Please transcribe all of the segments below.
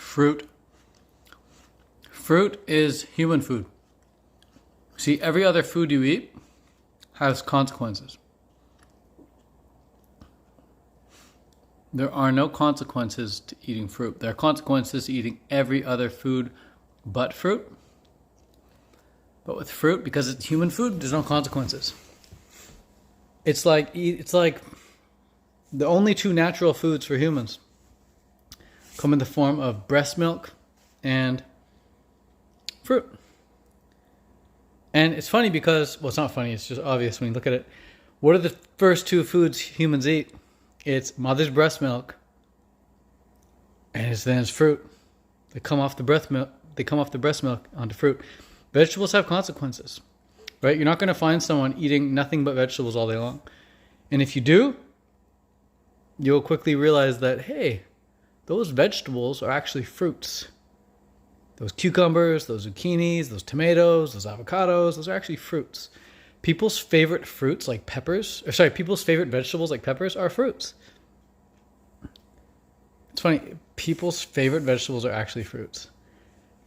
Fruit. Fruit is human food. See, every other food you eat has consequences. There are no consequences to eating fruit. There are consequences to eating every other food but fruit. But with fruit, because it's human food, there's no consequences. It's like the only two natural foods for humans come in the form of breast milk and fruit. And it's funny because, well, it's not funny, it's just obvious when you look at it. What are the first two foods humans eat? It's mother's breast milk, and then it's fruit. They come off the breast milk onto fruit. Vegetables have consequences, right? You're not going to find someone eating nothing but vegetables all day long. And if you do, you'll quickly realize that, hey, those vegetables are actually fruits. Those cucumbers, those zucchinis, those tomatoes, those avocados, those are actually fruits. People's favorite fruits like peppers, people's favorite vegetables like peppers are fruits. It's funny, people's favorite vegetables are actually fruits.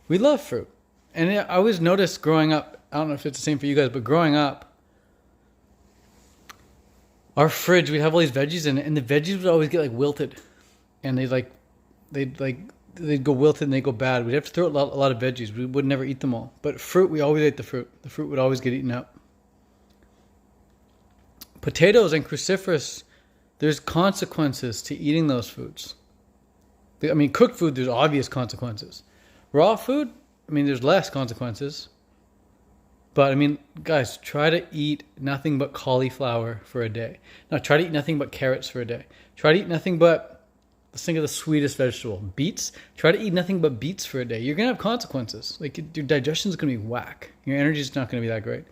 We love fruit. And I always noticed growing up, I don't know if it's the same for you guys, but growing up, our fridge, we'd have all these veggies in it, and the veggies would always get like wilted. And they'd go wilted and they'd go bad. We'd have to throw out a lot of veggies. We would never eat them all. But fruit, we always ate the fruit. The fruit would always get eaten up. Potatoes and cruciferous, there's consequences to eating those foods. I mean, cooked food, there's obvious consequences. Raw food, I mean, there's less consequences. But, I mean, guys, try to eat nothing but cauliflower for a day. Now, try to eat nothing but carrots for a day. Try to eat nothing but, let's think of the sweetest vegetable, beets. Try to eat nothing but beets for a day. You're going to have consequences. Like, your digestion's going to be whack. Your energy's not going to be that great.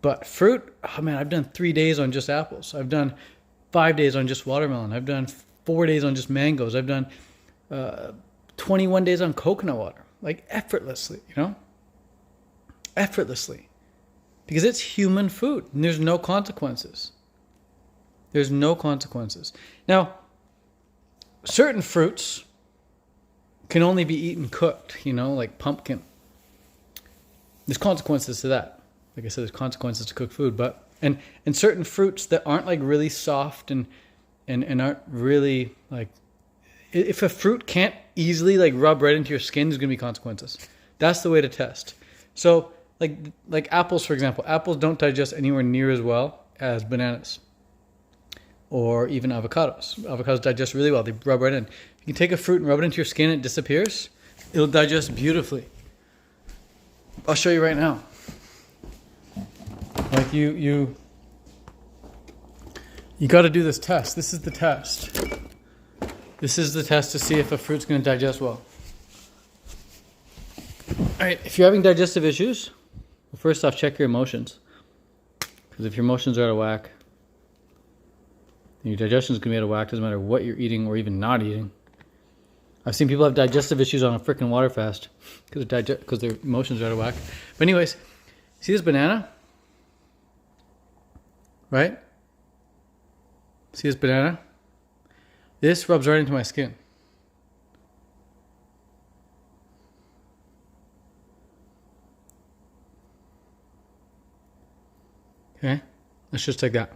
But fruit, oh man, I've done 3 days on just apples. I've done 5 days on just watermelon. I've done 4 days on just mangoes. I've done 21 days on coconut water. Like effortlessly, Effortlessly. Because it's human food and there's no consequences. There's no consequences. Now, certain fruits can only be eaten cooked, like pumpkin. There's consequences to that. Like I said, there's consequences to cooked food, and certain fruits that aren't like really soft and aren't really like, if a fruit can't easily like rub right into your skin, there's gonna be consequences. That's the way to test. So like apples, for example, apples don't digest anywhere near as well as bananas or even avocados. Avocados digest really well. They rub right in. You can take a fruit and rub it into your skin, it disappears. It'll digest beautifully. I'll show you right now. Like you got to do this test. This is the test. This is the test to see if a fruit's going to digest well. All right, if you're having digestive issues, well, first off, check your emotions. Because if your emotions are out of whack, then your digestion is going to be out of whack. Doesn't matter what you're eating or even not eating. I've seen people have digestive issues on a freaking water fast because their emotions are out of whack. But anyways, see this banana? Right? See this banana? This rubs right into my skin. Okay? Let's just take that.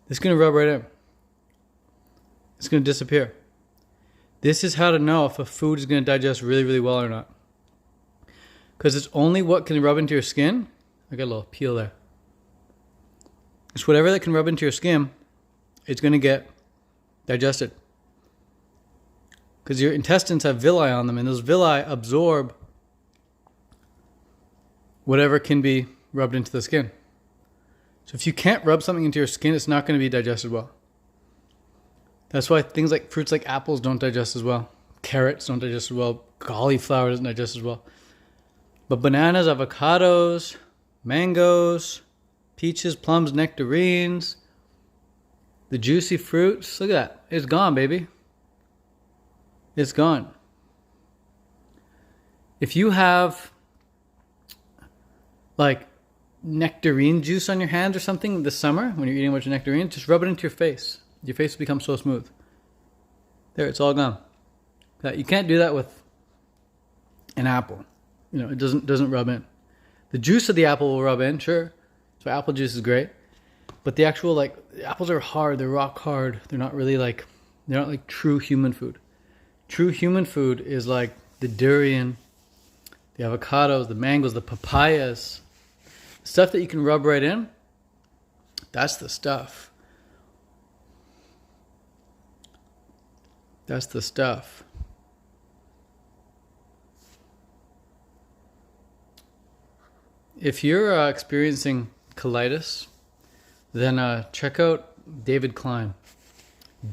This is going to rub right in. It's going to disappear. This is how to know if a food is going to digest really, really well or not. Because it's only what can rub into your skin. I got a little peel there. It's whatever that can rub into your skin, it's going to get digested. Because your intestines have villi on them, and those villi absorb whatever can be rubbed into the skin. So if you can't rub something into your skin, it's not going to be digested well. That's why things like fruits like apples don't digest as well. Carrots don't digest as well. Cauliflower doesn't digest as well. But bananas, avocados, mangoes, peaches, plums, nectarines, the juicy fruits. Look at that. It's gone, baby. It's gone. If you have like nectarine juice on your hands or something this summer when you're eating a bunch of nectarines, just rub it into your face. Your face will become so smooth. There, it's all gone. that you can't do that with an apple. You know, it doesn't rub in. The juice of the apple will rub in, sure. So apple juice is great. But the actual, like, apples are hard. They're rock hard. They're not really like, they're not like true human food. True human food is like the durian, the avocados, the mangoes, the papayas. Stuff that you can rub right in. That's the stuff. That's the stuff. If you're experiencing colitis, then check out David Klein.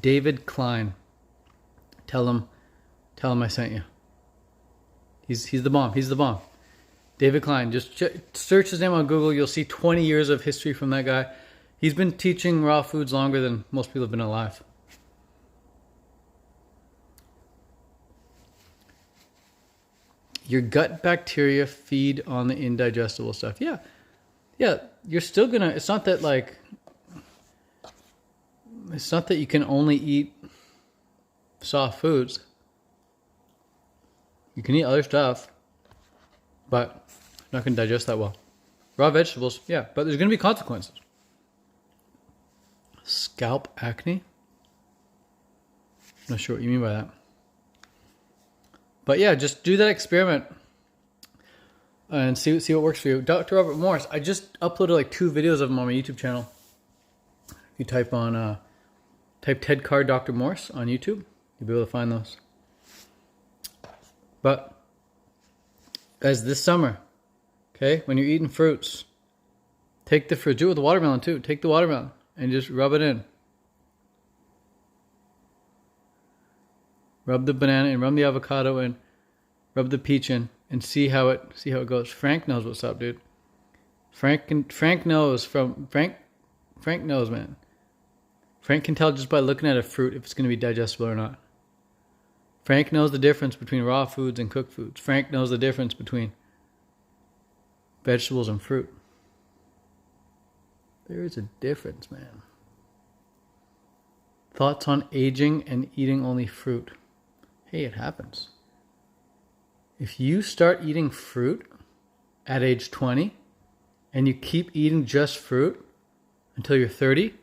David Klein. Tell him I sent you. He's the bomb. He's the bomb. David Klein. Just search his name on Google. You'll see 20 years of history from that guy. He's been teaching raw foods longer than most people have been alive. Your gut bacteria feed on the indigestible stuff. Yeah. You're still gonna. It's not that you can only eat soft foods. You can eat other stuff, but you're not gonna digest that well. Raw vegetables, yeah, but there's gonna be consequences. Scalp acne? I'm not sure what you mean by that. But yeah, just do that experiment and see what works for you. Dr. Robert Morris, I just uploaded like 2 videos of him on my YouTube channel. If you type Ted Card Dr. Morris on YouTube, you'll be able to find those. But guys, this summer, okay, when you're eating fruits, take the fruit. Do it with the watermelon too. Take the watermelon and just rub it in. Rub the banana in, rub the avocado in, rub the peach in, and see how it goes. Frank knows what's up, dude. Frank knows, man. Frank can tell just by looking at a fruit if it's going to be digestible or not. Frank knows the difference between raw foods and cooked foods. Frank knows the difference between vegetables and fruit. There is a difference, man. Thoughts on aging and eating only fruit. Hey, it happens. If you start eating fruit at age 20 and you keep eating just fruit until you're 30,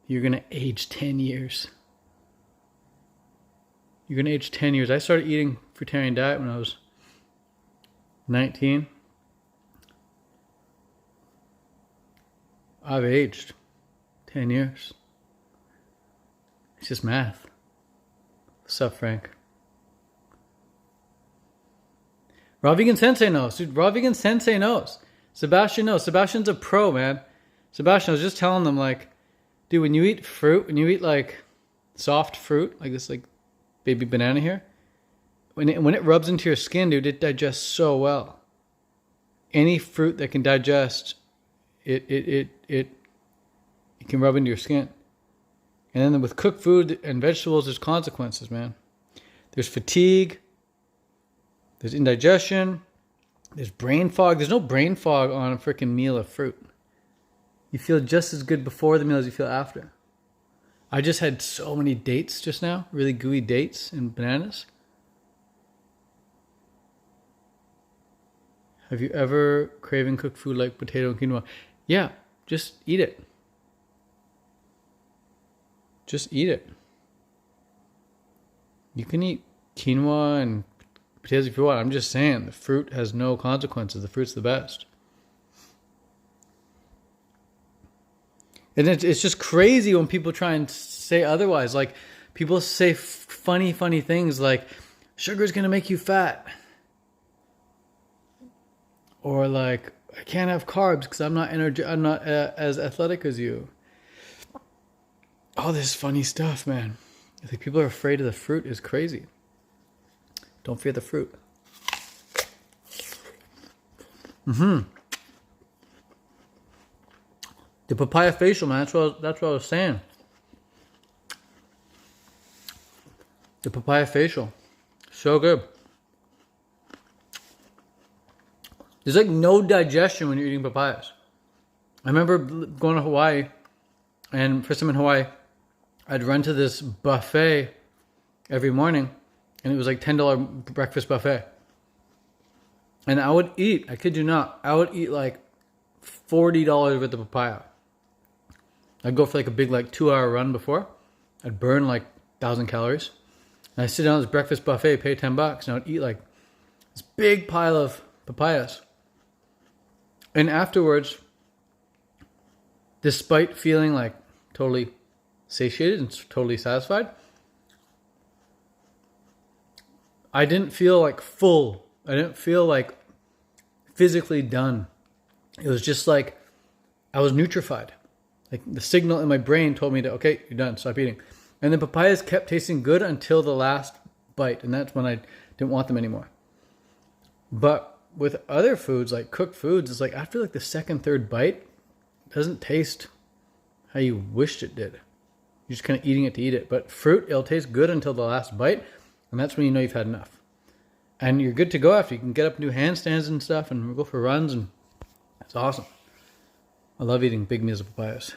you're going to age 10 years. You're going to age 10 years. I started eating fruitarian diet when I was 19. I've aged 10 years. It's just math. What's up, Frank? Raw Vegan Sensei knows. Dude, Raw Vegan Sensei knows. Sebastian knows. Sebastian's a pro, man. Sebastian, I was just telling them, like, dude, when you eat fruit, when you eat, like, soft fruit, like this, like, baby banana here, when it rubs into your skin, dude, it digests so well. Any fruit that can digest, it can rub into your skin. And then with cooked food and vegetables, there's consequences, man. There's fatigue. There's indigestion. There's brain fog. There's no brain fog on a freaking meal of fruit. You feel just as good before the meal as you feel after. I just had so many dates just now. Really gooey dates and bananas. Have you ever craving cooked food like potato and quinoa? Yeah, just eat it. Just eat it. You can eat quinoa and potatoes if you want. I'm just saying, the fruit has no consequences. The fruit's the best. And it's just crazy when people try and say otherwise. Like, people say funny things like, sugar's going to make you fat. Or like, I can't have carbs because I'm not as athletic as you. All this funny stuff, man. I think people are afraid of the fruit is crazy. Don't fear the fruit. The papaya facial, man. That's what I was saying. The papaya facial. So good. There's like no digestion when you're eating papayas. I remember going to Hawaii, and first time in Hawaii, I'd run to this buffet every morning, and it was like $10 breakfast buffet. And I would eat, I kid you not, I would eat like $40 worth of papaya. I'd go for like a big like 2-hour run before. I'd burn like 1,000 calories. And I'd sit down at this breakfast buffet, pay $10, and I'd eat like this big pile of papayas. And afterwards, despite feeling like totally satiated and totally satisfied, I didn't feel like full. I didn't feel like physically done. It was just like I was nutrified. Like the signal in my brain told me to, okay, you're done, stop eating. And the papayas kept tasting good until the last bite. And that's when I didn't want them anymore. But with other foods, like cooked foods, it's like after like the second, third bite, it doesn't taste how you wished it did. You're just kind of eating it to eat it. But fruit, it'll taste good until the last bite. And that's when you know you've had enough. And you're good to go after. You can get up and do handstands and stuff and go for runs. And it's awesome. I love eating big meals of papayas.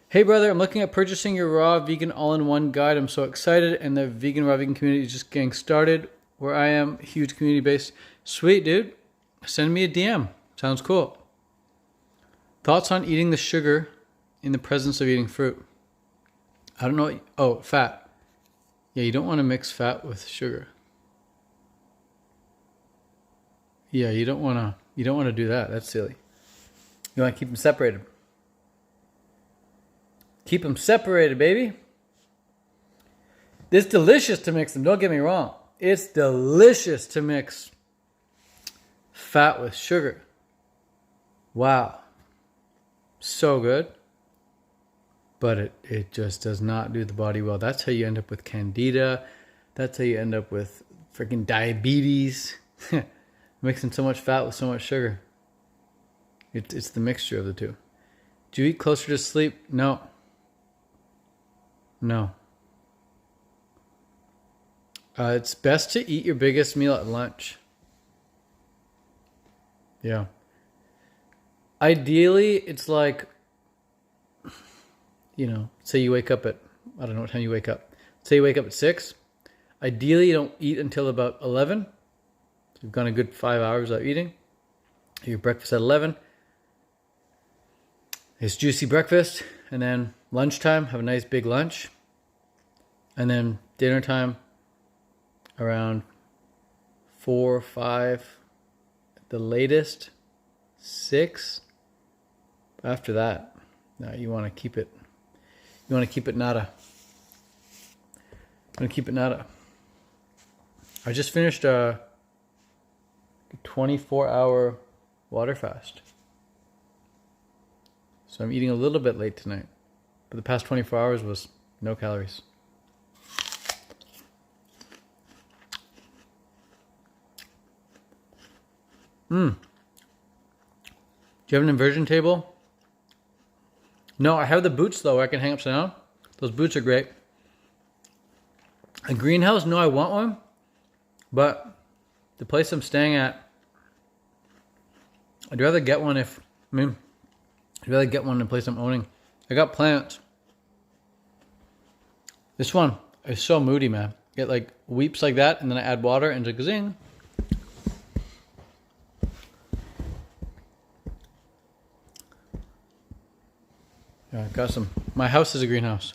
Hey brother, I'm looking at purchasing your raw vegan all-in-one guide. I'm so excited. And the vegan raw vegan community is just getting started. Where I am, huge community base. Sweet, dude. Send me a DM. Sounds cool. Thoughts on eating the sugar in the presence of eating fruit? I don't know. Oh, fat. Yeah, you don't want to mix fat with sugar. Yeah, you don't want to do that. That's silly. You want to keep them separated. Keep them separated, baby. It's delicious to mix them. Don't get me wrong. It's delicious to mix fat with sugar. Wow. So good. But it just does not do the body well. That's how you end up with candida. That's how you end up with freaking diabetes. Mixing so much fat with so much sugar. It's the mixture of the two. Do you eat closer to sleep? No. No. It's best to eat your biggest meal at lunch. Yeah. Ideally, it's like, say you wake up at, I don't know what time you wake up. Say you wake up at 6. Ideally, you don't eat until about 11. So you've gone a good 5 hours without eating. Your breakfast at 11. It's juicy breakfast. And then lunchtime, have a nice big lunch. And then dinner time around 4 or 5 at the latest, 6. After that, no, you want to keep it. You want to keep it nada. You want to keep it nada. I just finished a 24-hour water fast. So I'm eating a little bit late tonight. But the past 24 hours was no calories. Do you have an inversion table? No, I have the boots though where I can hang upside down. Those boots are great. A greenhouse? No, I want one. But the place I'm staying at, I'd rather get one I'd rather get one in the place I'm owning. I got plants. This one is so moody, man. It like weeps like that, and then I add water and it's like zing. Yeah, I got some. My house is a greenhouse.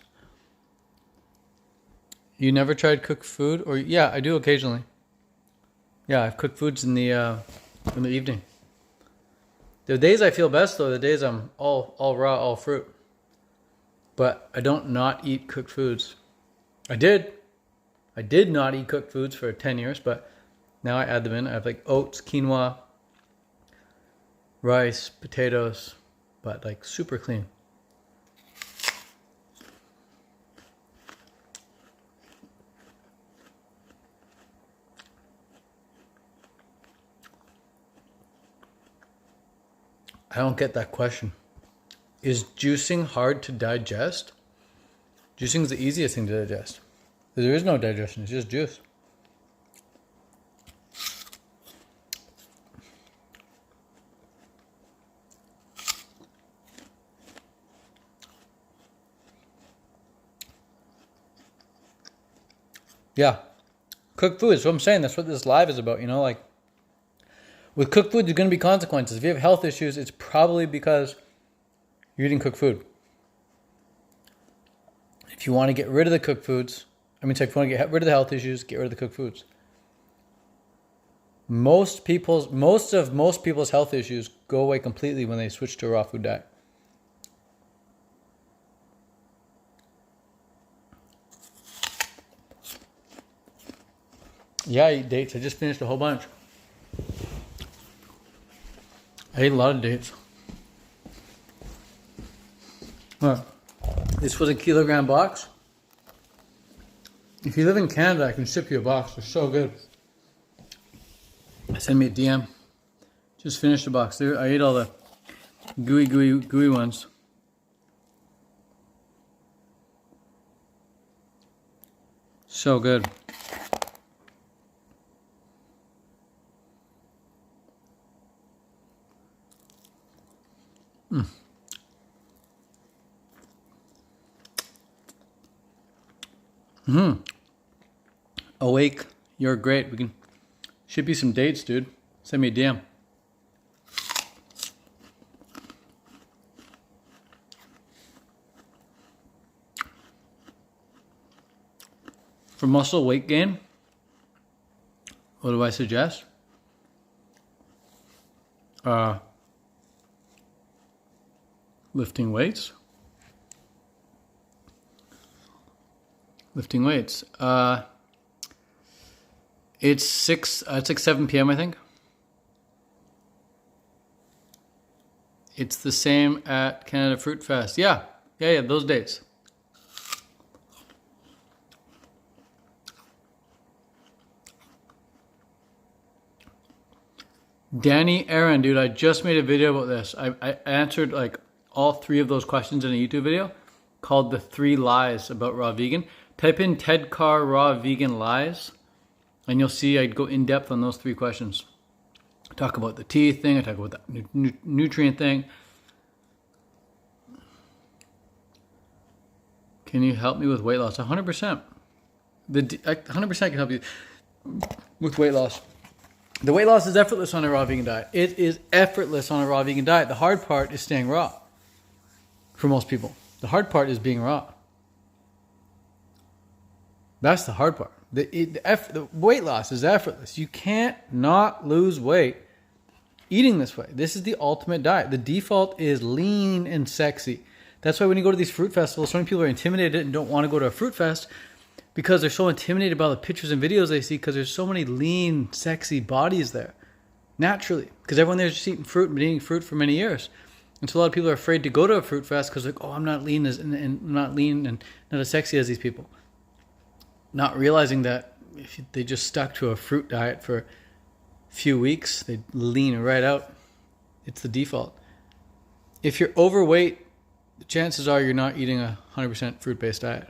You never tried cooked food? Or yeah, I do occasionally. Yeah, I've cooked foods in the evening. The days I feel best though, the days I'm all raw, all fruit. But I don't not eat cooked foods. I did not eat cooked foods for 10 years, but now I add them in. I have like oats, quinoa, rice, potatoes, but like super clean. I don't get that question. Is juicing hard to digest? Juicing is the easiest thing to digest. There is no digestion, it's just juice. Yeah, Cooked food. That's what I'm saying. That's what this live is about. You know, like with cooked food, there's going to be consequences. If you have health issues, it's probably because you're eating cooked food. If you want to get rid of the cooked foods, if you want to get rid of the health issues, get rid of the cooked foods. Most of most people's health issues go away completely when they switch to a raw food diet. Yeah, I eat dates. I just finished a whole bunch. I ate a lot of dates. This was a kilogram box. If you live in Canada, I can ship you a box. They're so good. Send me a DM. Just finished the box. I ate all the gooey ones. So good. Awake, you're great. We can ship you some dates, dude. Send me a DM. For muscle weight gain, what do I suggest? Lifting weights. It's 7 p.m. I think. It's the same at Canada Fruit Fest. Yeah, those dates. Danny Aaron, dude, I just made a video about this. I answered like all 3 of those questions in a YouTube video called The 3 Lies About Raw Vegan. Type in Ted Carr Raw Vegan Lies, and you'll see I'd go in depth on those 3 questions. I talk about the teeth thing. I talk about the nutrient thing. Can you help me with weight loss? 100%. 100% can help you with weight loss. The weight loss is effortless on a raw vegan diet. It is effortless on a raw vegan diet. The hard part is staying raw. For most people, the hard part is being raw. That's the hard part. The weight loss is effortless. You can't not lose weight eating this way. This is the ultimate diet. The default is lean and sexy. That's why when you go to these fruit festivals, so many people are intimidated and don't want to go to a fruit fest because they're so intimidated by the pictures and videos they see because there's so many lean, sexy bodies there. Naturally. Because everyone there is just eating fruit and been eating fruit for many years. And so a lot of people are afraid to go to a fruit fest because like, oh, I'm not lean and not lean and not as sexy as these people. Not realizing that if they just stuck to a fruit diet for a few weeks, they'd lean right out. It's the default. If you're overweight, the chances are you're not eating a 100% fruit-based diet.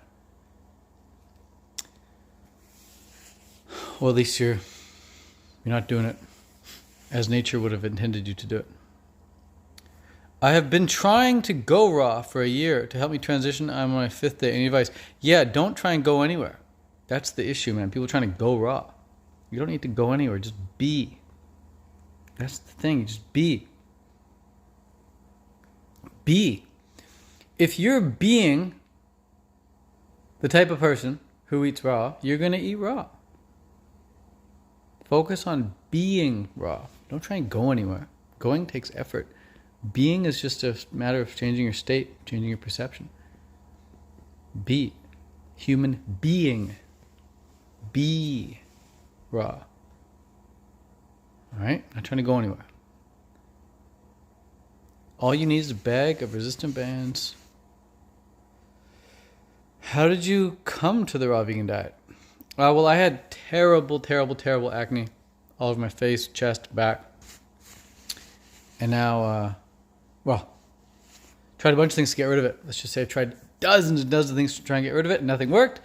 Well, at least you're not doing it as nature would have intended you to do it. I have been trying to go raw for a year to help me transition. I'm on my 5th day. Any advice? Yeah, don't try and go anywhere. That's the issue, man. People trying to go raw. You don't need to go anywhere. Just be. That's the thing. Just be. Be. If you're being the type of person who eats raw, you're going to eat raw. Focus on being raw. Don't try and go anywhere. Going takes effort. Being is just a matter of changing your state, changing your perception. Be. Human being. Be raw. All right? Not trying to go anywhere. All you need is a bag of resistant bands. How did you come to the raw vegan diet? Well, I had terrible acne all over my face, chest, back. And now, tried a bunch of things to get rid of it. Let's just say I tried dozens and dozens of things to try and get rid of it, and nothing worked.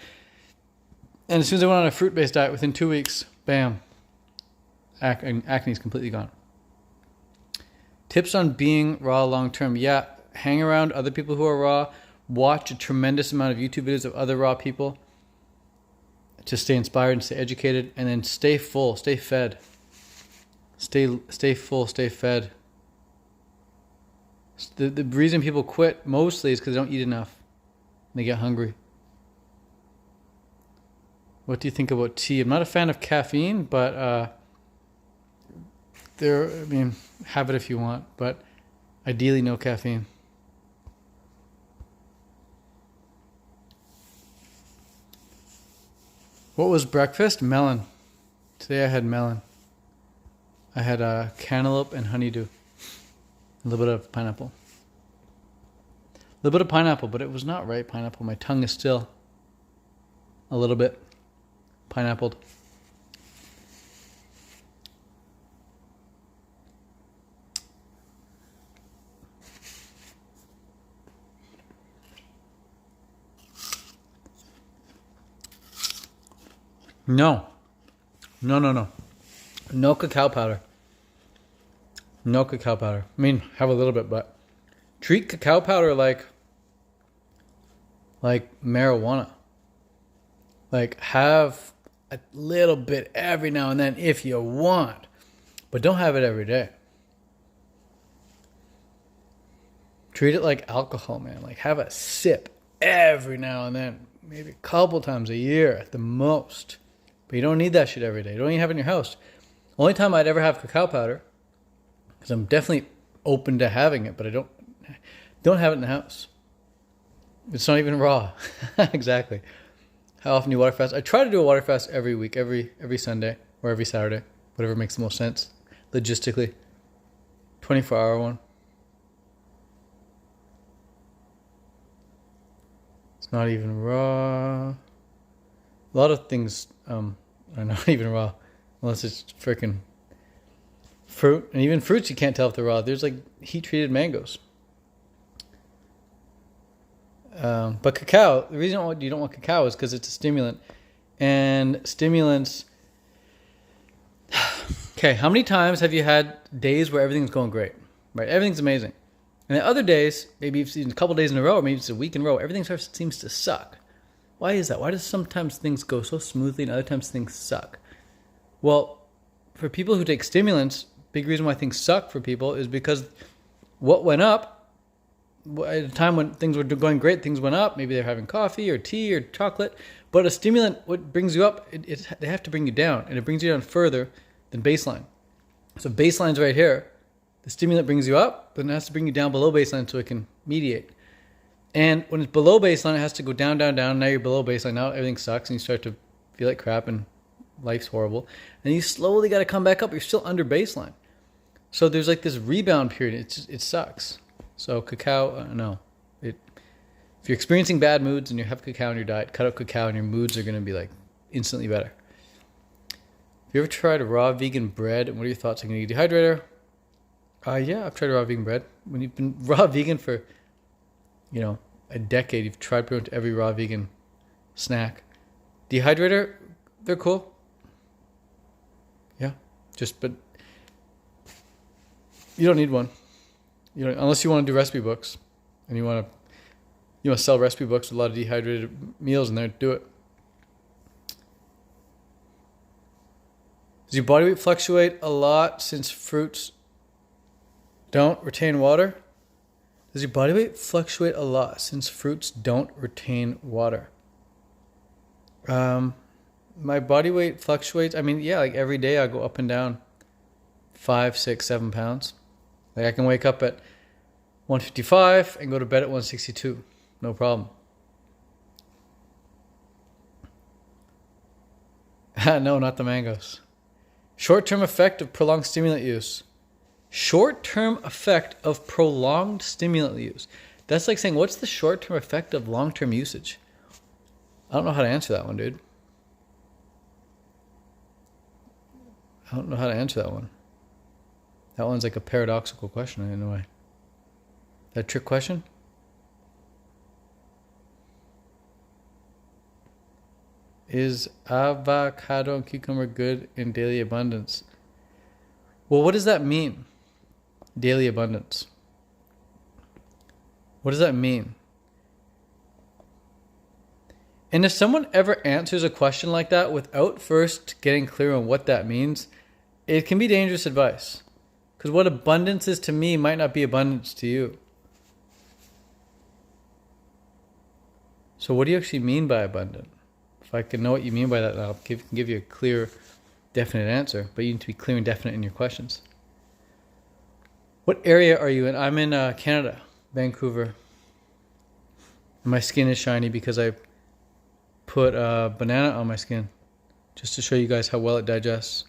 And as soon as I went on a fruit-based diet, within 2 weeks, bam, acne is completely gone. Tips on being raw long-term. Yeah, hang around other people who are raw. Watch a tremendous amount of YouTube videos of other raw people. to stay inspired and stay educated, and then stay full, stay fed. Stay full, stay fed. The reason people quit mostly is because they don't eat enough. They get hungry. What do you think about tea? I'm not a fan of caffeine, but have it if you want, but ideally no caffeine. What was breakfast? Melon. Today I had melon. I had cantaloupe and honeydew. A little bit of pineapple. A little bit of pineapple, but it was not ripe pineapple. My tongue is still a little bit pineappled. No. No cacao powder. No cacao powder. I mean, have a little bit, but treat cacao powder like marijuana. Like, have a little bit every now and then if you want, but don't have it every day. Treat it like alcohol, man. Like, have a sip every now and then, maybe a couple times a year at the most. But you don't need that shit every day. You don't even have it in your house. Only time I'd ever have cacao powder, because I'm definitely open to having it, but I don't have it in the house. It's not even raw. Exactly. How often do you water fast? I try to do a water fast every week, every Sunday or every Saturday, whatever makes the most sense logistically. 24-hour one. It's not even raw. A lot of things are not even raw, unless it's freaking fruit. And even fruits you can't tell if they're raw. There's like heat-treated mangoes. But cacao, the reason you don't want cacao is because it's a stimulant. And stimulants... Okay, how many times have you had days where everything's going great? Right, everything's amazing. And then other days, maybe it's a couple days in a row, or maybe it's a week in a row, everything seems to suck. Why is that? Why does sometimes things go so smoothly and other times things suck? Well, for people who take stimulants, big reason why things suck for people is because what went up, at a time when things were going great, things went up. Maybe they're having coffee or tea or chocolate. But a stimulant, what brings you up, they have to bring you down. And it brings you down further than baseline. So baseline's right here. The stimulant brings you up, then it has to bring you down below baseline so it can mediate. And when it's below baseline, it has to go down, down, down. Now you're below baseline. Now everything sucks and you start to feel like crap and life's horrible. And you slowly got to come back up. You're still under baseline. So there's like this rebound period. It sucks. So cacao, no. If you're experiencing bad moods and you have cacao in your diet, cut out cacao and your moods are going to be like instantly better. Have you ever tried raw vegan bread? And what are your thoughts on a dehydrator? Yeah, I've tried raw vegan bread. When you've been raw vegan for, a decade, you've tried pretty much every raw vegan snack. Dehydrator, they're cool. Yeah, but you don't need one. Unless you want to do recipe books and you want to sell recipe books with a lot of dehydrated meals in there, do it. Does your body weight fluctuate a lot since fruits don't retain water? Does your body weight fluctuate a lot since fruits don't retain water? My body weight fluctuates. I mean, yeah, like every day I go up and down 5, 6, 7 pounds. Like I can wake up at 155 and go to bed at 162. No problem. No, not the mangoes. Short-term effect of prolonged stimulant use. Short-term effect of prolonged stimulant use. That's like saying, what's the short-term effect of long-term usage? I don't know how to answer that one, dude. I don't know how to answer that one. That one's like a paradoxical question in a way. That trick question? Is avocado and cucumber good in daily abundance? Well, what does that mean? Daily abundance. What does that mean? And if someone ever answers a question like that without first getting clear on what that means, it can be dangerous advice. Because what abundance is to me might not be abundance to you. So what do you actually mean by abundant? If I can know what you mean by that, I'll give you a clear, definite answer. But you need to be clear and definite in your questions. What area are you in? I'm in Canada, Vancouver. My skin is shiny because I put a banana on my skin just to show you guys how well it digests.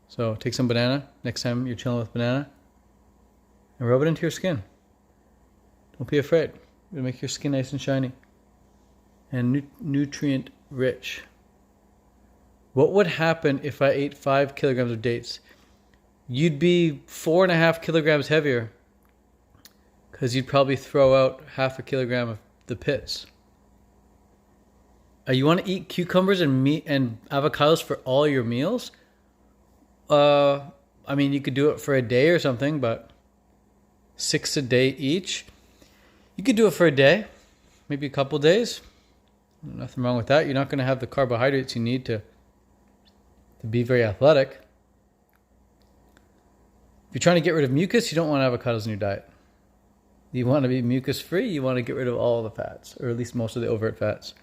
So take some banana next time you're chilling with banana and rub it into your skin. Don't be afraid. It'll make your skin nice and shiny and nutrient rich. What would happen if I ate 5 kilograms of dates? You'd be 4.5 kilograms heavier because you'd probably throw out 0.5 kilogram of the pits. You want to eat cucumbers and meat and avocados for all your meals? I mean, you could do it for a day or something, but 6 a day each. You could do it for a day, maybe a couple days. Nothing wrong with that. You're not going to have the carbohydrates you need to be very athletic. If you're trying to get rid of mucus, you don't want avocados in your diet. You want to be mucus free, you want to get rid of all the fats, or at least most of the overt fats.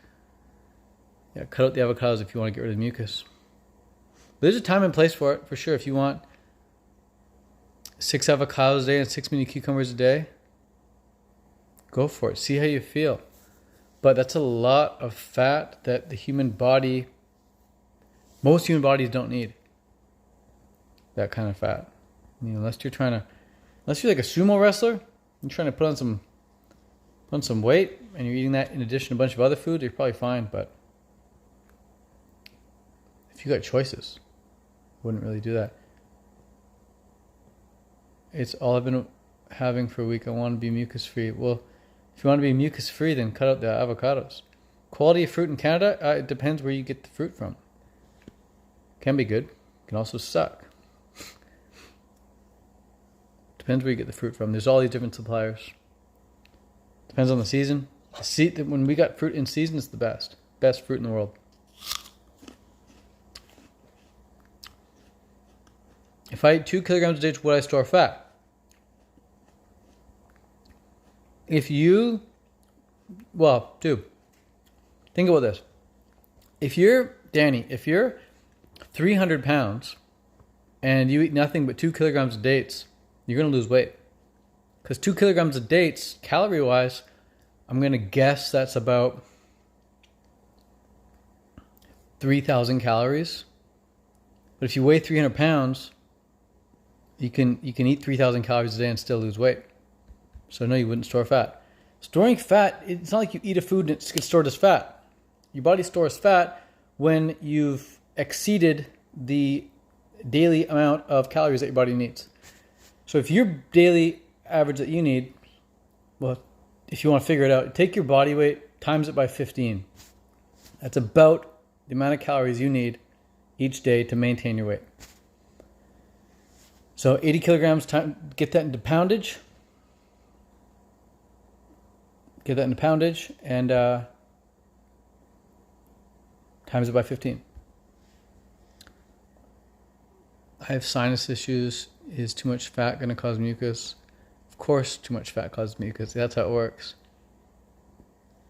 Yeah, cut out the avocados if you want to get rid of mucus. But there's a time and place for it, for sure. If you want 6 avocados a day and 6 mini cucumbers a day, go for it. See how you feel. But that's a lot of fat that the human body, most human bodies don't need. That kind of fat. Unless you're like a sumo wrestler, you're trying to put on some weight, and you're eating that in addition to a bunch of other foods, you're probably fine. But if you got choices, I wouldn't really do that. It's all I've been having for a week. I want to be mucus free. Well, if you want to be mucus free, then cut out the avocados. Quality of fruit in Canada, it depends where you get the fruit from. Can be good, can also suck. Depends where you get the fruit from. There's all these different suppliers. Depends on the season. When we got fruit in season, it's the best. Best fruit in the world. If I eat 2 kilograms a day, would I store fat? Think about this. If you're 300 pounds and you eat nothing but 2 kilograms of dates, you're going to lose weight. Because 2 kilograms of dates, calorie-wise, I'm going to guess that's about 3,000 calories. But if you weigh 300 pounds, you can eat 3,000 calories a day and still lose weight. So no, you wouldn't store fat. Storing fat, it's not like you eat a food and it gets stored as fat. Your body stores fat when you've exceeded the daily amount of calories that your body needs. So if your daily average that you need, well, if you want to figure it out, take your body weight, times it by 15. That's about the amount of calories you need each day to maintain your weight. So 80 kilograms, get that into poundage. And times it by 15. I have sinus issues. Is too much fat going to cause mucus? Of course, too much fat causes mucus. That's how it works.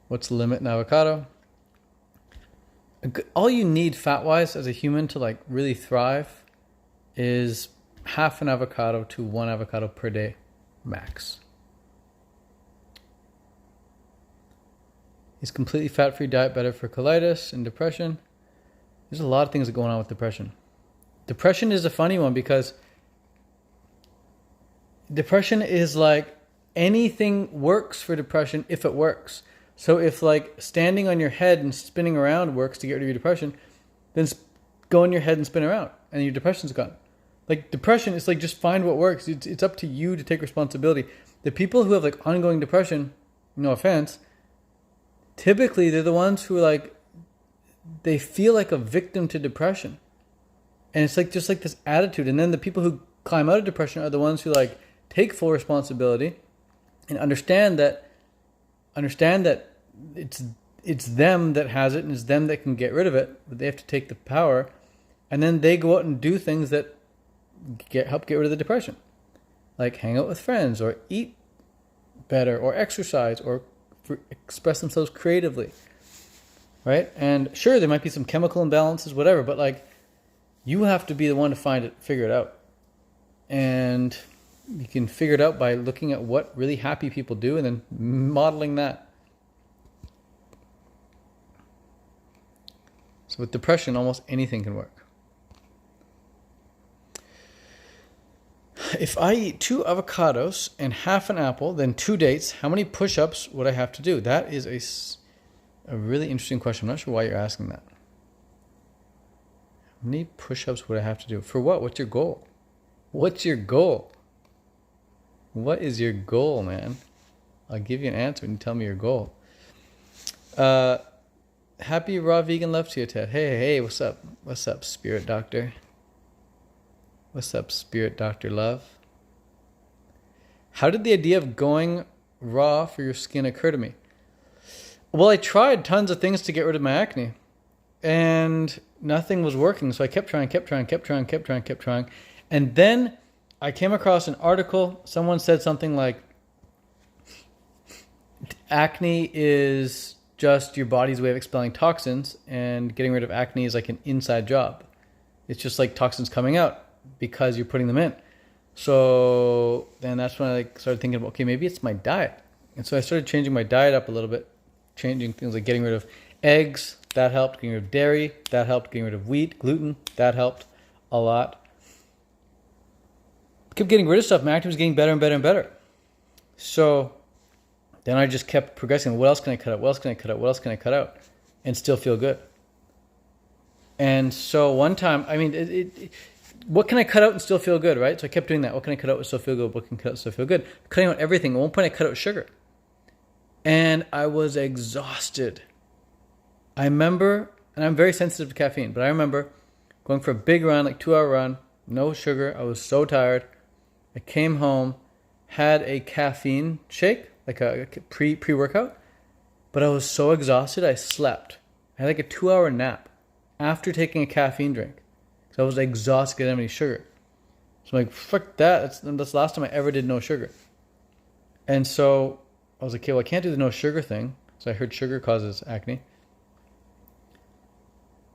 What's the limit in avocado? All you need fat-wise as a human to like really thrive is half an avocado to 1 avocado per day, max. Is completely fat-free diet better for colitis and depression? There's a lot of things that are going on with depression. Depression is a funny one because depression is like anything works for depression if it works. So if like standing on your head and spinning around works to get rid of your depression, then go on your head and spin around and your depression's gone. Like depression is like just find what works. It's up to you to take responsibility. The people who have like ongoing depression, no offense, typically they're the ones who are like, they feel like a victim to depression. And it's like just like this attitude. And then the people who climb out of depression are the ones who like take full responsibility and understand that it's them that has it, and it's them that can get rid of it, but they have to take the power, and then they go out and do things that help get rid of the depression, like hang out with friends, or eat better, or exercise, or express themselves creatively, right? And sure, there might be some chemical imbalances, whatever, but like, you have to be the one to figure it out. And you can figure it out by looking at what really happy people do and then modeling that. So with depression, almost anything can work. If I eat 2 avocados and half an apple, then 2 dates, how many push-ups would I have to do? That is a really interesting question. I'm not sure why you're asking that. How many push-ups would I have to do? For what? What's your goal? What's your goal? What is your goal, man? I'll give you an answer when you tell me your goal. Happy raw vegan love to you, Ted. Hey, what's up? What's up, Spirit Doctor? What's up, Spirit Doctor Love? How did the idea of going raw for your skin occur to me? Well, I tried tons of things to get rid of my acne, and nothing was working. So I kept trying. And then I came across an article. Someone said something like, acne is just your body's way of expelling toxins, and getting rid of acne is like an inside job. It's just like toxins coming out because you're putting them in. So then that's when I started thinking about, okay, maybe it's my diet. And so I started changing my diet up a little bit, changing things like getting rid of eggs. That helped. Getting rid of dairy. That helped. Getting rid of wheat, gluten. That helped a lot. Kept getting rid of stuff. My acne was getting better and better and better. So then I just kept progressing. What else can I cut out? What else can I cut out? What else can I cut out? And still feel good. And so one time, I mean, what can I cut out and still feel good, right? So I kept doing that. What can I cut out and still feel good? What can I cut out and still feel good? Cutting out everything. At one point I cut out sugar. And I was exhausted. I remember, and I'm very sensitive to caffeine, but I remember going for a big run, like 2-hour run, no sugar. I was so tired. I came home, had a caffeine shake, like a pre-workout, but I was so exhausted, I slept. I had like a 2-hour nap after taking a caffeine drink. So I was exhausted, didn't have any sugar. So I'm like, fuck that. That's the last time I ever did no sugar. And so I was like, okay, well, I can't do the no sugar thing. So I heard sugar causes acne.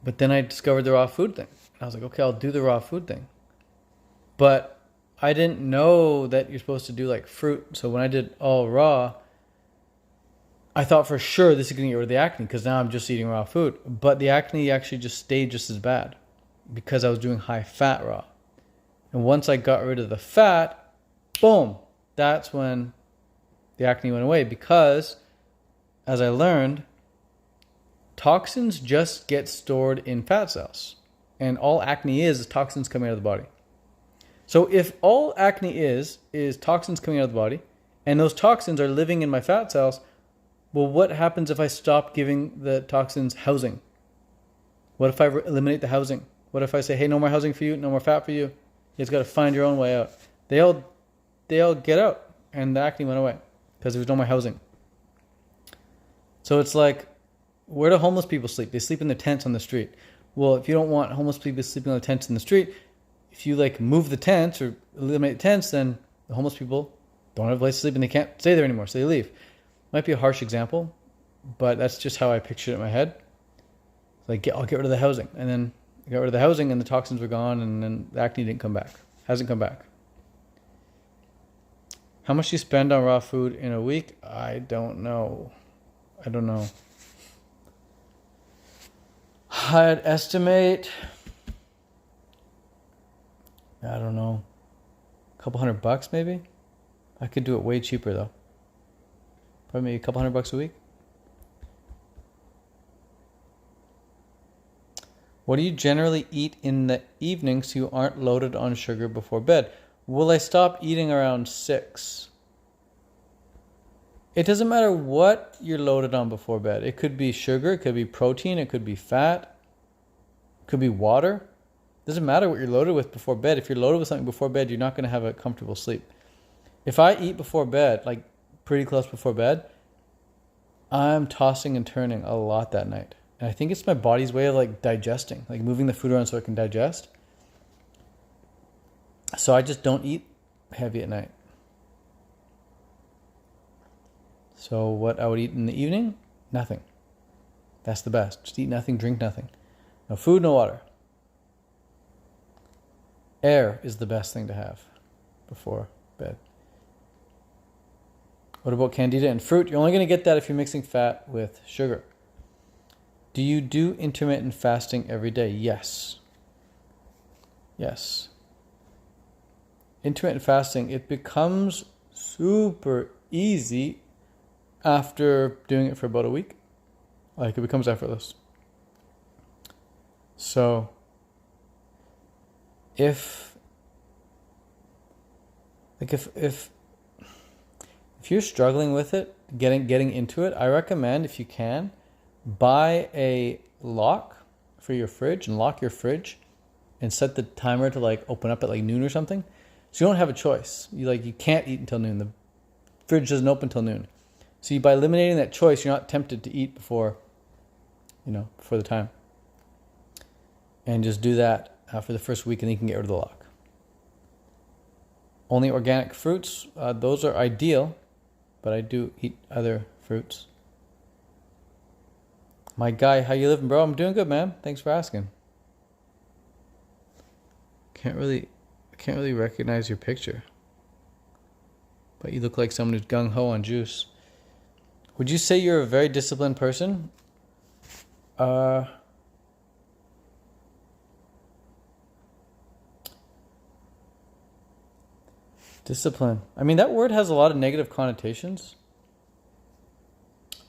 But then I discovered the raw food thing. I was like, okay, I'll do the raw food thing. But I didn't know that you're supposed to do like fruit. So when I did all raw, I thought for sure this is going to get rid of the acne, because now I'm just eating raw food. But the acne actually just stayed just as bad because I was doing high fat raw. And once I got rid of the fat, boom, that's when the acne went away. Because, as I learned, toxins just get stored in fat cells. And all acne is toxins coming out of the body. So if all acne is toxins coming out of the body, and those toxins are living in my fat cells, well, what happens if I stop giving the toxins housing? What if I eliminate the housing? What if I say, hey, no more housing for you, no more fat for you? You just got to find your own way out. They all get out, and the acne went away because there was no more housing. So it's like, where do homeless people sleep? They sleep in their tents on the street. Well, if you don't want homeless people sleeping on the tents in the street, if you like move the tents or eliminate the tents, then the homeless people don't have a place to sleep and they can't stay there anymore, so they leave. Might be a harsh example, but that's just how I pictured it in my head. Like, I'll get rid of the housing. And then I got rid of the housing and the toxins were gone, and then the acne didn't come back. Hasn't come back. How much do you spend on raw food in a week? I don't know. I'd estimate, I don't know, a couple $100 maybe. I could do it way cheaper though. Probably maybe a couple $100 a week. What do you generally eat in the evening so you aren't loaded on sugar before bed? Will I stop eating around 6? It doesn't matter what you're loaded on before bed. It could be sugar, it could be protein, it could be fat, it could be water. It doesn't matter what you're loaded with before bed. If you're loaded with something before bed, you're not going to have a comfortable sleep. If I eat before bed, like pretty close before bed, I'm tossing and turning a lot that night. And I think it's my body's way of like digesting, like moving the food around so it can digest. So I just don't eat heavy at night. So what I would eat in the evening? Nothing. That's the best. Just eat nothing, drink nothing. No food, no water. Air is the best thing to have before bed. What about candida and fruit? You're only going to get that if you're mixing fat with sugar. Do you do intermittent fasting every day? Yes. Yes. Intermittent fasting, it becomes super easy after doing it for about a week. Like, it becomes effortless. So, if you're struggling with it, getting into it, I recommend, if you can, buy a lock for your fridge and lock your fridge and set the timer to like open up at like noon or something. So you don't have a choice. You can't eat until noon. The fridge doesn't open until noon. So by eliminating that choice, you're not tempted to eat before the time. And just do that for the first week, and then you can get rid of the lock. Only organic fruits, those are ideal, but I do eat other fruits. My guy, how you living, bro? I'm doing good, man. Thanks for asking. I can't really recognize your picture, but you look like someone who's gung-ho on juice. Would you say you're a very disciplined person? Discipline. I mean, that word has a lot of negative connotations.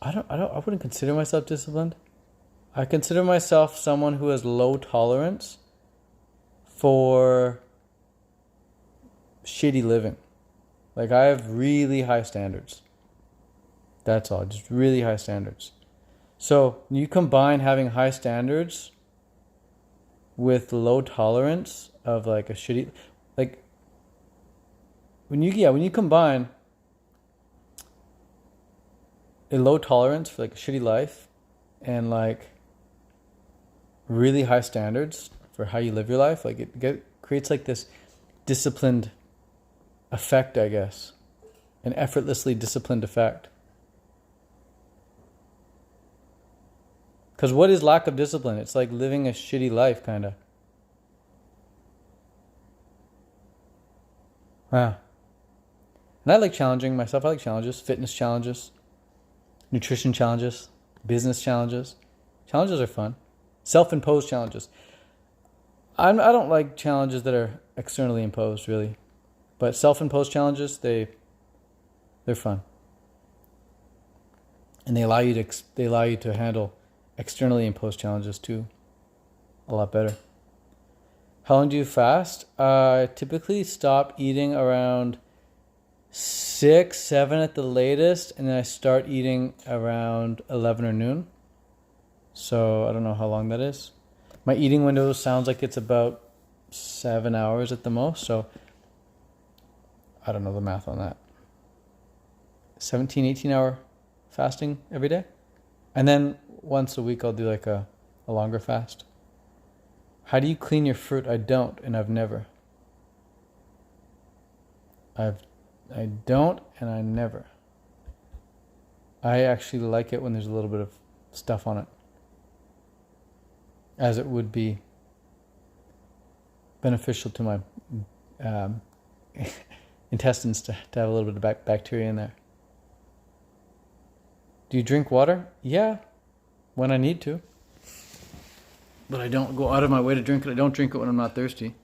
I wouldn't consider myself disciplined. I consider myself someone who has low tolerance for shitty living. Like, I have really high standards. That's all, just really high standards. So you combine having high standards with low tolerance of like a shitty, like when you combine a low tolerance for like a shitty life and like really high standards for how you live your life, like it creates like this disciplined effect, I guess, an effortlessly disciplined effect. Because what is lack of discipline? It's like living a shitty life, kind of. Wow. And I like challenging myself. I like challenges, fitness challenges, nutrition challenges, business challenges. Challenges are fun. Self-imposed challenges. I don't like challenges that are externally imposed, really. But self-imposed challenges, they're fun. And they allow you to handle externally imposed challenges too a lot better. How long do you fast? I typically stop eating around 6, 7 at the latest, and then I start eating around 11 or noon. So I don't know how long that is. My eating window sounds like it's about 7 hours at the most, so I don't know the math on that. 17, 18 hour fasting every day. And then once a week I'll do like a longer fast. How do you clean your fruit? I don't, and I've never. I don't, and I never. I actually like it when there's a little bit of stuff on it, as it would be beneficial to my intestines to have a little bit of bacteria in there. Do you drink water? Yeah, when I need to. But I don't go out of my way to drink it. I don't drink it when I'm not thirsty.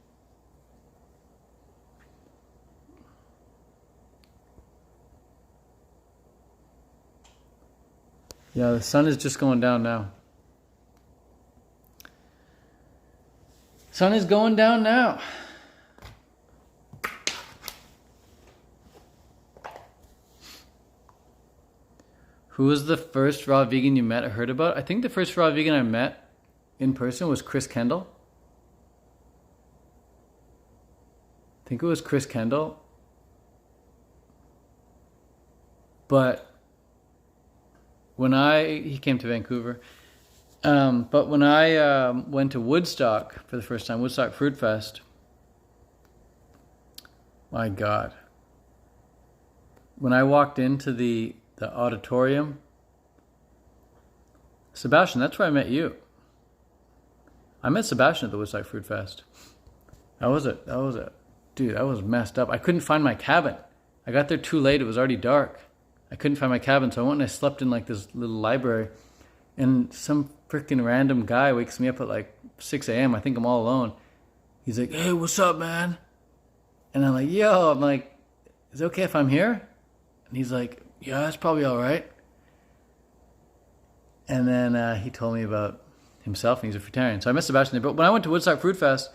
Yeah, the sun is just going down now. Sun is going down now. Who was the first raw vegan you met or heard about? I think the first raw vegan I met in person was Chris Kendall. I think it was Chris he came to Vancouver. But when I went to Woodstock for the first time, Woodstock Fruit Fest, my God. When I walked into the auditorium, Sebastian, that's where I met you. I met Sebastian at the Woodstock Fruit Fest. That was it. Dude, I was messed up. I couldn't find my cabin. I got there too late. It was already dark. I couldn't find my cabin, so I went and I slept in like this little library. And some freaking random guy wakes me up at like 6 a.m. I think I'm all alone. He's like, "Hey, what's up, man?" And I'm like, "Yo," I'm like, "Is it okay if I'm here?" And he's like, "Yeah, that's probably all right." And then he told me about himself, and he's a fruitarian. So I met Sebastian there. But when I went to Woodstock Fruit Fest,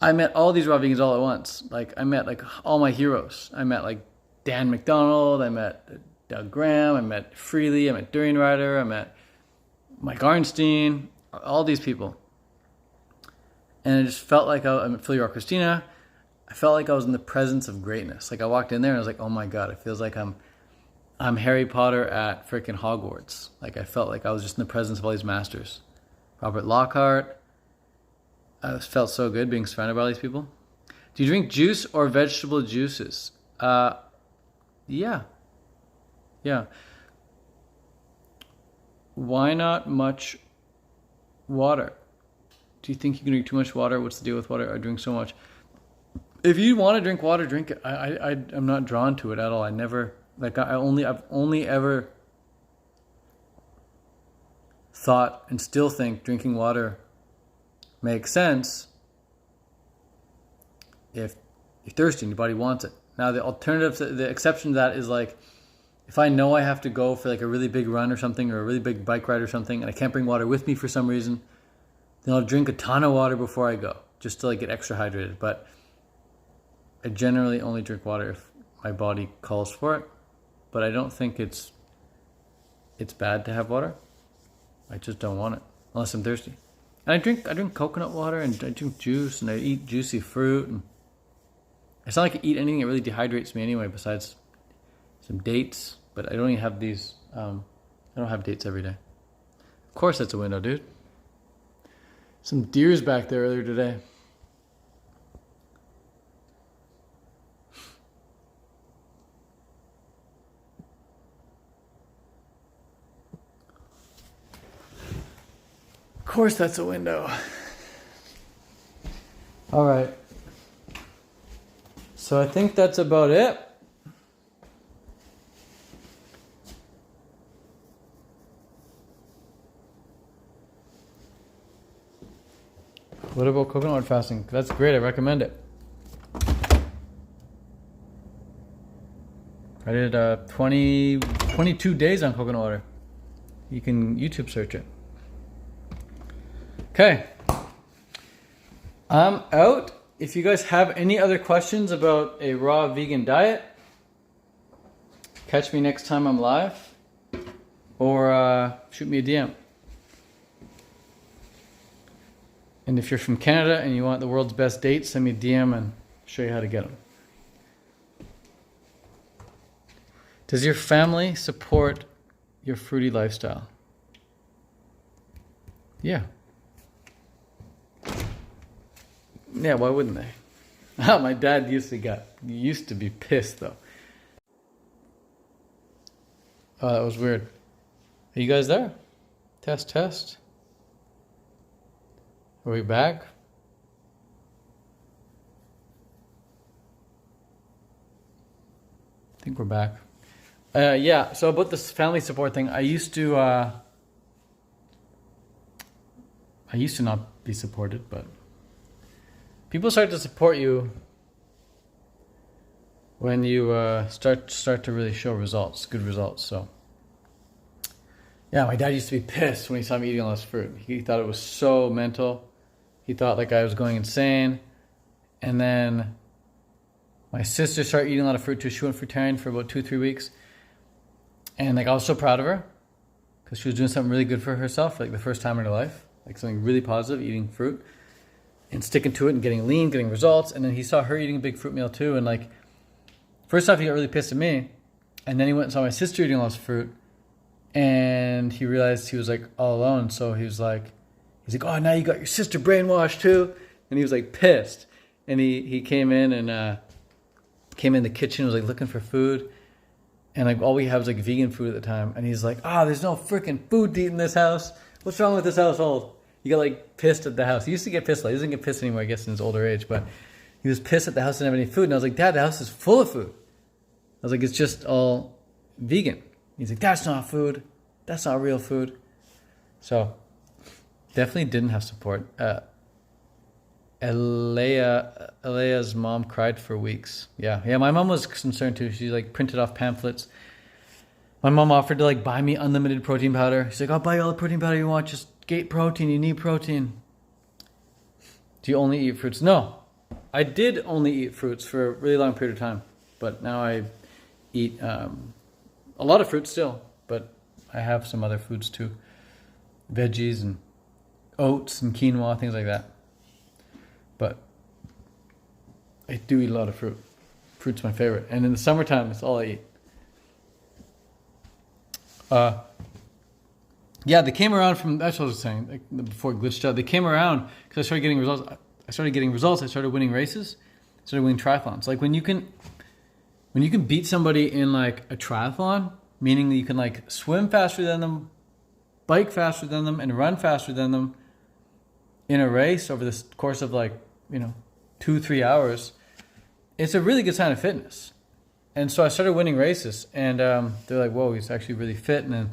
I met all these raw vegans all at once. Like, I met like all my heroes. I met like Dan McDonald. I met Doug Graham. I met Freely. I met Durian Rider. I met Mike Arnstein. All these people. And it just felt like I met Philly Rock Christina. I felt like I was in the presence of greatness. Like, I walked in there and I was like, oh my God, it feels like I'm Harry Potter at freaking Hogwarts. Like, I felt like I was just in the presence of all these masters. Robert Lockhart. I felt so good being surrounded by all these people. Do you drink juice or vegetable juices? Yeah. Why not much water? Do you think you can drink too much water? What's the deal with water? I drink so much. If you want to drink water, drink it. I'm not drawn to it at all. I've only ever thought and still think drinking water makes sense if you're thirsty and your body wants it. Now, the exception to that is like, if I know I have to go for like a really big run or something, or a really big bike ride or something, and I can't bring water with me for some reason, then I'll drink a ton of water before I go, just to like get extra hydrated. But I generally only drink water if my body calls for it. But I don't think it's bad to have water. I just don't want it unless I'm thirsty. And I drink coconut water, and I drink juice, and I eat juicy fruit, and it's not like I eat anything that really dehydrates me anyway, besides some dates. But I don't even have these. I don't have dates every day. Of course, that's a window, dude. Some deers back there earlier today. Of course, that's a window. All right. So I think that's about it. What about coconut water fasting? That's great. I recommend it. I did 22 days on coconut water. You can YouTube search it. Okay. I'm out. If you guys have any other questions about a raw vegan diet, catch me next time I'm live, or shoot me a DM. And if you're from Canada and you want the world's best dates, send me a DM and show you how to get them. Does your family support your fruity lifestyle? Yeah. Yeah, why wouldn't they? My dad used to be pissed though. Oh, that was weird. Are you guys there? Test. Are we back? I think we're back. Yeah, so about this family support thing, I used to not be supported, but people start to support you when you start to really show results, good results. So yeah, my dad used to be pissed when he saw me eating all this fruit. He thought it was so mental. He thought like I was going insane. And then my sister started eating a lot of fruit too. She went fruitarian for about 2-3 weeks. And like I was so proud of her because she was doing something really good for herself, like the first time in her life, like something really positive, eating fruit and sticking to it and getting lean, getting results. And then he saw her eating a big fruit meal too. And like, first off, he got really pissed at me. And then he went and saw my sister eating all this fruit. And he realized he was like all alone. So he's like, oh, now you got your sister brainwashed too. And he was like pissed. And he came in and came in the kitchen, was like looking for food. And like all we have is like vegan food at the time. And he's like, there's no freaking food to eat in this house. What's wrong with this household? He got like pissed at the house. He used to get pissed. He doesn't get pissed anymore, I guess, in his older age. But he was pissed that the house didn't have any food. And I was like, Dad, the house is full of food. I was like, it's just all vegan. He's like, that's not food. That's not real food. So definitely didn't have support. Elea's mom cried for weeks. Yeah, my mom was concerned too. She like printed off pamphlets. My mom offered to like buy me unlimited protein powder. She's like, I'll buy you all the protein powder you want. Just get protein. You need protein. Do you only eat fruits? No. I did only eat fruits for a really long period of time. But now I eat a lot of fruits still. But I have some other foods too. Veggies and oats and quinoa, things like that. But I do eat a lot of fruit. Fruit's my favorite. And in the summertime, it's all I eat. Yeah, they came around from, that's what I was saying, like, before it glitched out. They came around because I started getting results. I started winning races. I started winning triathlons. Like when you can beat somebody in like a triathlon, meaning that you can like swim faster than them, bike faster than them, and run faster than them in a race over the course of 2-3 hours, it's a really good sign of fitness. And so I started winning races, and they're like, whoa, he's actually really fit. And then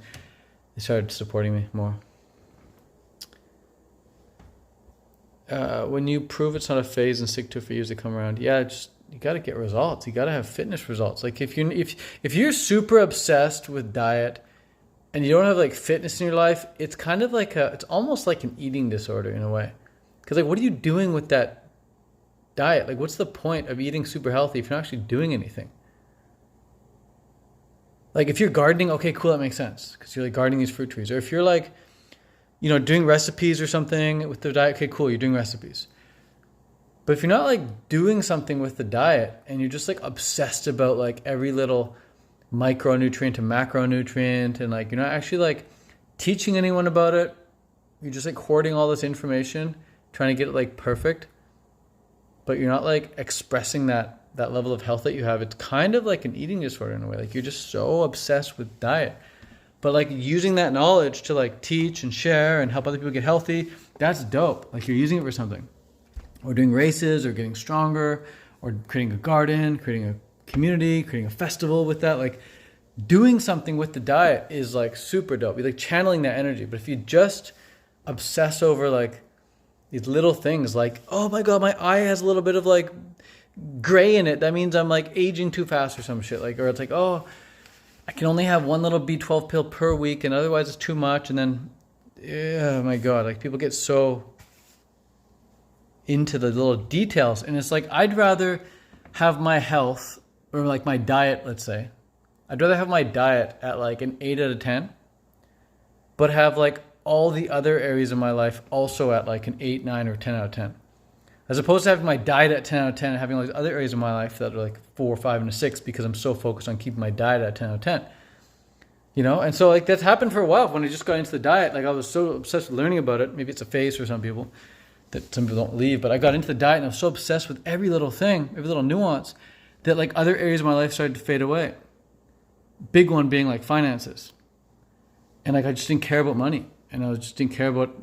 they started supporting me more. When you prove it's not a phase and stick to it for years to come around, you got to get results. You got to have fitness results. Like if you're super obsessed with diet and you don't have like fitness in your life, it's kind of like it's almost like an eating disorder in a way. Because like, what are you doing with that diet? Like, what's the point of eating super healthy if you're not actually doing anything? Like if you're gardening, okay, cool, that makes sense because you're like gardening these fruit trees. Or if you're like, doing recipes or something with the diet, okay, cool, you're doing recipes. But if you're not like doing something with the diet and you're just like obsessed about like every little micronutrient and macronutrient and like you're not actually like teaching anyone about it, you're just like hoarding all this information, trying to get it like perfect, but you're not like expressing that level of health that you have, it's kind of like an eating disorder in a way. Like you're just so obsessed with diet. But like using that knowledge to like teach and share and help other people get healthy, that's dope. Like you're using it for something. Or doing races or getting stronger or creating a garden, creating a community, creating a festival with that. Like doing something with the diet is like super dope. You're like channeling that energy. But if you just obsess over like these little things like, oh my God, my eye has a little bit of like gray in it. That means I'm like aging too fast or some shit. Like, or it's like, oh, I can only have one little B12 pill per week and otherwise it's too much. And then, oh my God, like people get so into the little details. And it's like, I'd rather have my health or like my diet, let's say, I'd rather have my diet at like an 8 out of 10, but have like all the other areas of my life also at like an 8, 9, or 10 out of 10. As opposed to having my diet at 10 out of 10 and having all these other areas of my life that are like 4, 5, and a 6 because I'm so focused on keeping my diet at 10 out of 10. And so like that's happened for a while when I just got into the diet. Like I was so obsessed with learning about it. Maybe it's a phase for some people that some people don't leave, but I got into the diet and I was so obsessed with every little thing, every little nuance that like other areas of my life started to fade away. Big one being like finances. And like I just didn't care about money and I just didn't care about,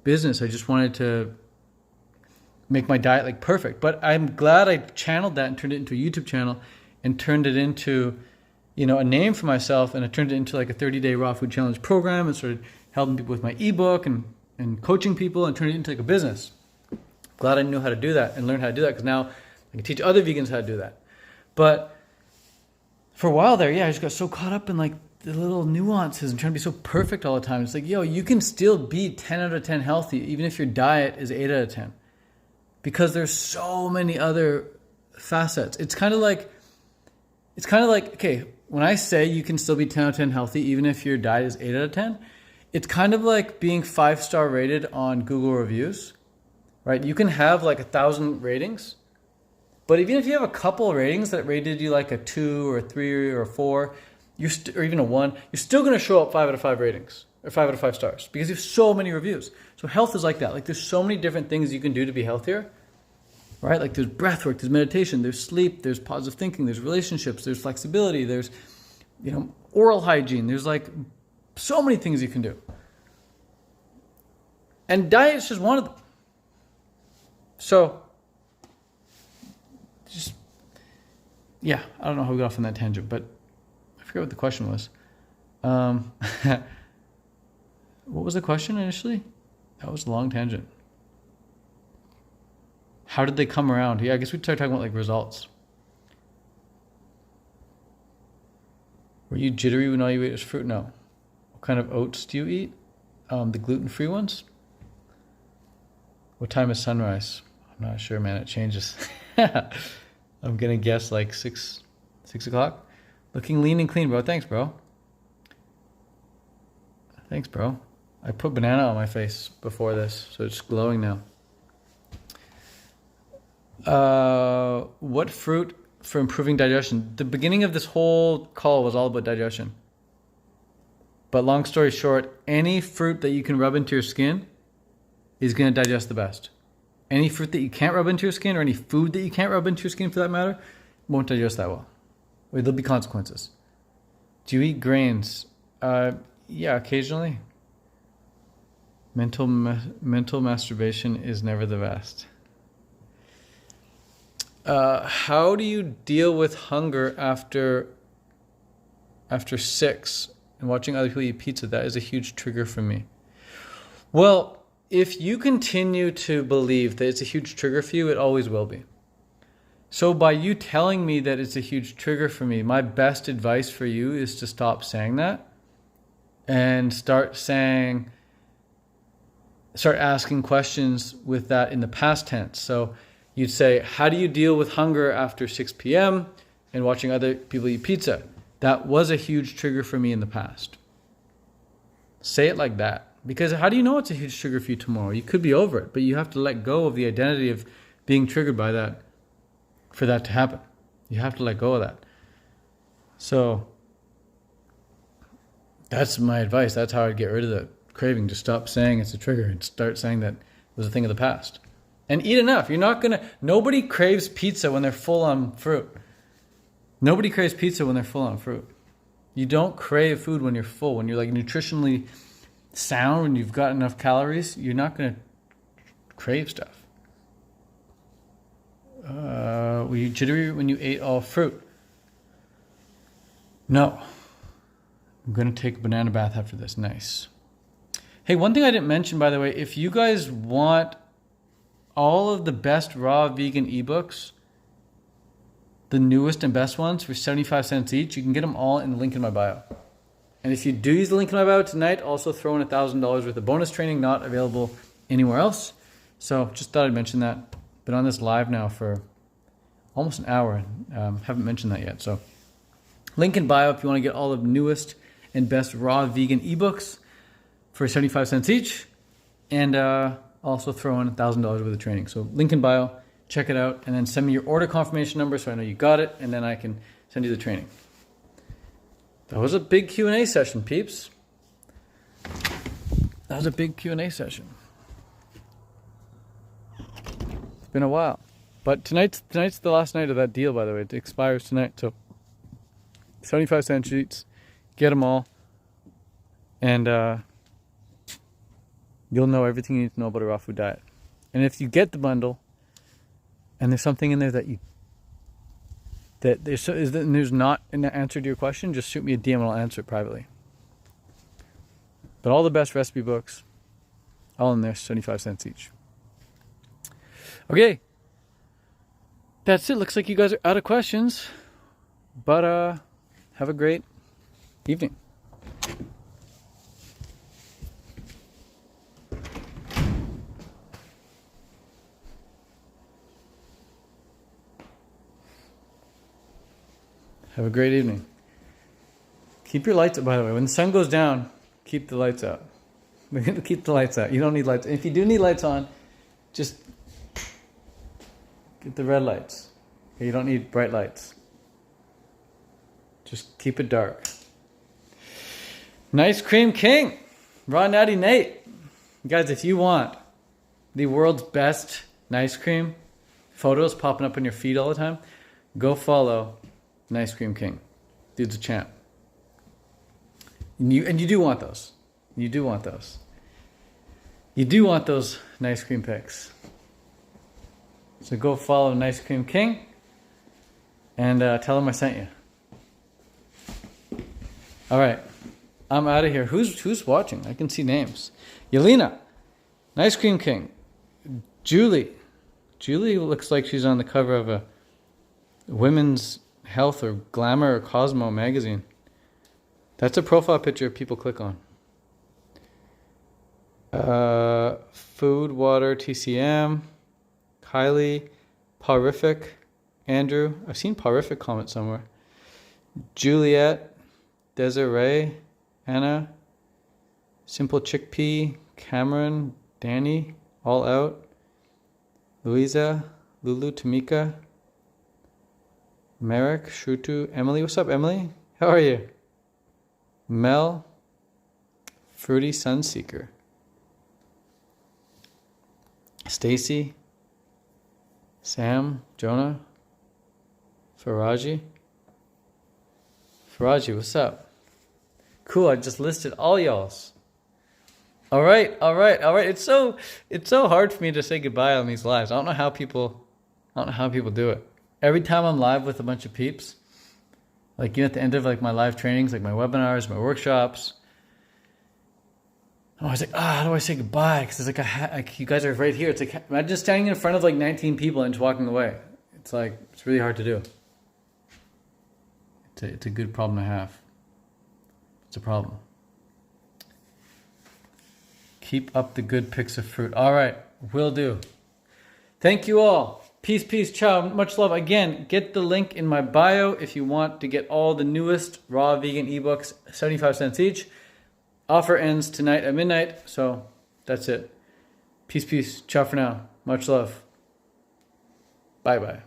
business. I just wanted to make my diet like perfect. But I'm glad I channeled that and turned it into a YouTube channel and turned it into, a name for myself. And I turned it into like a 30-day raw food challenge program and started helping people with my ebook and coaching people and turned it into like a business. Glad I knew how to do that and learned how to do that because now I can teach other vegans how to do that. But for a while there, I just got so caught up in like the little nuances and trying to be so perfect all the time. It's like, you can still be 10 out of 10 healthy even if your diet is 8 out of 10. Because there's so many other facets. It's kind of like, okay, when I say you can still be 10 out of 10 healthy, even if your diet is 8 out of 10, it's kind of like being 5-star rated on Google reviews, right? You can have like 1,000 ratings, but even if you have a couple of ratings that rated you like a 2 or a 3 or a 4, or even a 1, you're still going to show up 5 out of 5 ratings or 5 out of 5 stars because you have so many reviews. So health is like that. Like there's so many different things you can do to be healthier, right? Like there's breath work, there's meditation, there's sleep, there's positive thinking, there's relationships, there's flexibility, there's, oral hygiene. There's like so many things you can do. And diet is just one of them. So, I don't know how we got off on that tangent, but I forget what the question was. What was the question initially? That was a long tangent. How did they come around? Yeah, I guess we started talking about like results. Were you jittery when all you ate was fruit? No. What kind of oats do you eat? The gluten-free ones? What time is sunrise? I'm not sure, man. It changes. I'm going to guess like 6 o'clock. Looking lean and clean, bro. Thanks, bro. Thanks, bro. I put banana on my face before this, so it's glowing now. What fruit for improving digestion? The beginning of this whole call was all about digestion. But long story short, any fruit that you can rub into your skin is going to digest the best. Any fruit that you can't rub into your skin, or any food that you can't rub into your skin for that matter, won't digest that well. There'll be consequences. Do you eat grains? Yeah, occasionally. Mental masturbation is never the best. How do you deal with hunger after 6 and watching other people eat pizza? That is a huge trigger for me. Well, if you continue to believe that it's a huge trigger for you, it always will be. So by you telling me that it's a huge trigger for me, my best advice for you is to stop saying that and start asking questions with that in the past tense. So you'd say, how do you deal with hunger after 6 p.m. and watching other people eat pizza? That was a huge trigger for me in the past. Say it like that. Because how do you know it's a huge trigger for you tomorrow? You could be over it, but you have to let go of the identity of being triggered by that for that to happen. You have to let go of that. So that's my advice. That's how I'd get rid of the craving. Just stop saying it's a trigger and start saying that it was a thing of the past. And eat enough. Nobody craves pizza when they're full on fruit. Nobody craves pizza when they're full on fruit. You don't crave food when you're full. When you're like nutritionally sound, when you've got enough calories, you're not going to crave stuff. Were you jittery when you ate all fruit? No. I'm going to take a banana bath after this. Nice. Hey, one thing I didn't mention, by the way, if you guys want all of the best raw vegan ebooks, the newest and best ones for 75 cents each, you can get them all in the link in my bio. And if you do use the link in my bio tonight, also throw in $1,000 worth of bonus training, not available anywhere else. So just thought I'd mention that. Been on this live now for almost an hour. Haven't mentioned that yet. So link in bio if you want to get all the newest and best raw vegan ebooks for 75 cents each. And also throw in $1,000 worth of training. So link in bio, check it out, and then send me your order confirmation number so I know you got it, and then I can send you the training. That was a big Q&A session, peeps. That was a big Q&A session. It's been a while. But tonight's the last night of that deal, by the way. It expires tonight, so 75 cent sheets. Get them all. And you'll know everything you need to know about a raw food diet. And if you get the bundle, and there's something in there that there's not an answer to your question, just shoot me a DM and I'll answer it privately. But all the best recipe books, all in there, 75 cents each. Okay. That's it. Looks like you guys are out of questions. But have a great evening. Have a great evening. Keep your lights up, by the way. When the sun goes down, keep the lights out. We're going to keep the lights out. You don't need lights. If you do need lights on, just get the red lights. You don't need bright lights. Just keep it dark. Nice Cream King. Raw Natty Nate. Guys, if you want the world's best nice cream photos popping up on your feed all the time, go follow Nice Cream King. Dude's a champ. And you do want those. You do want those. You do want those nice cream pics. So go follow Nice Cream King and tell him I sent you. All right. I'm out of here. Who's watching? I can see names. Yelena. Nice Cream King. Julie. Julie looks like she's on the cover of a Women's Health or Glamour or Cosmo magazine. That's a profile picture people click on. Food, Water, TCM. Kylie. Porific. Andrew. I've seen Porific comment somewhere. Juliet. Desiree. Anna. Simple Chickpea. Cameron. Danny. All Out. Louisa. Lulu. Tamika. Merrick. Shrutu. Emily. What's up, Emily? How are you? Mel. Fruity Sunseeker. Stacy. Sam. Jonah. Faraji. Faraji, what's up? Cool, I just listed all y'all's. All right. It's so hard for me to say goodbye on these lives. I don't know how people do it. Every time I'm live with a bunch of peeps, like at the end of like my live trainings, like my webinars, my workshops, I'm always like, how do I say goodbye? Because it's like you guys are right here. It's like imagine standing in front of like 19 people and just walking away. It's like it's really hard to do. It's a good problem to have. It's a problem. Keep up the good pics of fruit. All right, will do. Thank you all. Peace, ciao, much love. Again, get the link in my bio if you want to get all the newest raw vegan ebooks, 75 cents each. Offer ends tonight at midnight, so that's it. Peace, ciao for now. Much love. Bye-bye.